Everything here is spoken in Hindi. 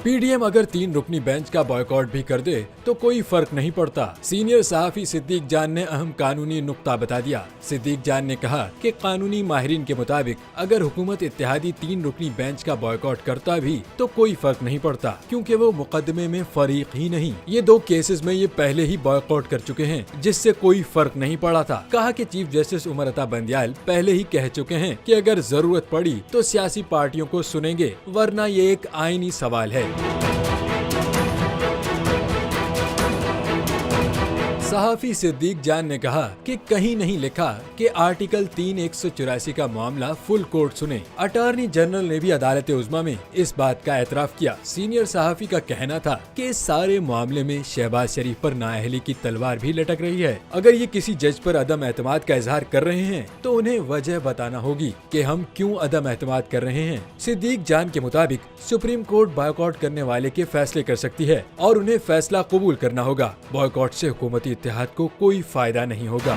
पीडीएम अगर 3 रुकनी बेंच का बॉयकॉट भी कर दे तो कोई फर्क नहीं पड़ता। सीनियर सहाफी सिद्दीक जान ने अहम कानूनी नुक्ता बता दिया। सिद्दीक जान ने कहा कि कानूनी माहिरीन के मुताबिक अगर हुकूमत इत्तेहादी 3 रुकनी बेंच का बॉयकॉट करता भी तो कोई फर्क नहीं पड़ता, क्योंकि वो मुकदमे में फरीक ही नहीं। ये 2 केसेस में ये पहले ही बॉयकॉट कर चुके हैं, जिससे कोई फर्क नहीं पड़ा था। कहा कि चीफ जस्टिस उमर अता बंदियाल पहले ही कह चुके हैं कि अगर जरूरत पड़ी तो सियासी पार्टियों को सुनेंगे, वरना ये एक आईनी सवाल है। सहाफी सिद्दीक जान ने कहा कि कहीं नहीं लिखा कि आर्टिकल 3/184 का मामला फुल कोर्ट सुने। अटॉर्नी जनरल ने भी अदालत उज़्मा में इस बात का एतराफ किया। सीनियर सहाफी का कहना था कि इस सारे मामले में शहबाज शरीफ पर नाअहली की तलवार भी लटक रही है। अगर ये किसी जज पर अदम एतमाद का इजहार कर रहे हैं तो उन्हें वजह बताना होगी कि हम क्यों अदम एतमाद कर रहे हैं। सिद्दीक जान के मुताबिक सुप्रीम कोर्ट बॉयकॉट करने वाले के फैसले कर सकती है और उन्हें फैसला कबूल करना होगा। बॉयकॉट से हुकूमती इत्तेहाद को कोई फायदा नहीं होगा।